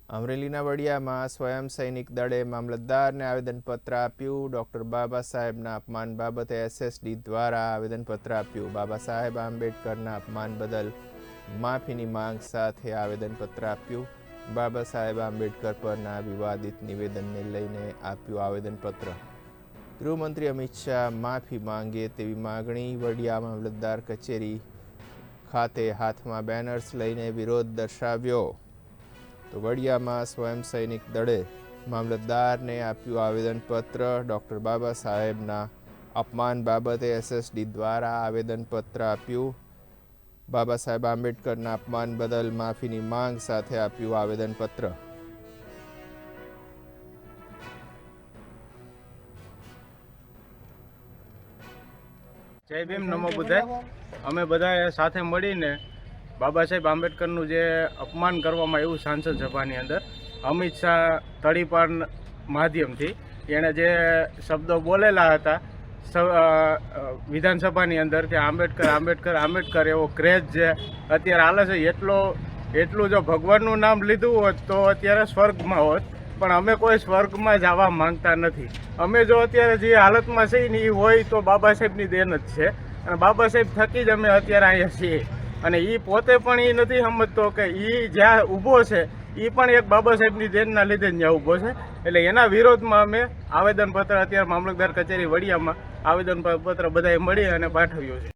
અમરેલીના વડિયામાં સ્વયં સૈનિક દળે મામલતદારને આવેદનપત્ર આપ્યું. ડોક્ટર બાબા સાહેબના અપમાન બાબતે એસએસડી દ્વારા આવેદનપત્ર આપ્યું. બાબા સાહેબ આંબેડકરના અપમાન બદલ માફીની માંગ સાથે આવેદનપત્ર આપ્યું. બાબા સાહેબ આંબેડકર પરના વિવાદિત નિવેદનને લઈને આપ્યું આવેદનપત્ર. ગૃહમંત્રી અમિત શાહ માફી માંગે તેવી માગણી. વડિયા મામલતદાર કચેરી ખાતે હાથમાં બેનર્સ લઈને વિરોધ દર્શાવ્યો. તો વડિયામાં સ્વયં સૈનિક દળે મામલતદારને આપ્યું આવેદનપત્ર. ડોક્ટર બાબા સાહેબના અપમાન બાબતે એસએસડી દ્વારા આવેદનપત્ર આપ્યું. બાબા સાહેબ આંબેડકરના અપમાન બદલ માફીની માંગ સાથે આપ્યું આવેદનપત્ર. જય ભીમ, નમો બુદ્ધાય. અમે બધા સાથે મળીને બાબા સાહેબ આંબેડકરનું જે અપમાન કરવામાં આવ્યું સાંસદ સભાની અંદર, અમિત શાહ તળીપાર માધ્યમથી એણે જે શબ્દો બોલેલા હતા વિધાનસભાની અંદર કે આંબેડકર આંબેડકર આંબેડકર, એવો ક્રેઝ જે અત્યારે હાલે છે, એટલું જો ભગવાનનું નામ લીધું હોત તો અત્યારે સ્વર્ગમાં હોત. પણ અમે કોઈ સ્વર્ગમાં જવા માંગતા નથી. અમે જો અત્યારે જે હાલતમાં છીએ ને એ હોય તો બાબા સાહેબની દેન જ છે, અને બાબા સાહેબ થકી જ અમે અત્યારે અહીંયા છીએ. અને એ પોતે પણ એ નથી સમજતો કે એ જ્યાં ઊભો છે એ પણ એક બાબા સાહેબની દેનના લીધે જ જ્યાં ઊભો છે. એટલે એના વિરોધમાં અમે આવેદનપત્ર અત્યારે મામલતદાર કચેરી વડિયામાં આવેદનપત્ર બધાએ મળી અને પાઠવ્યું છે.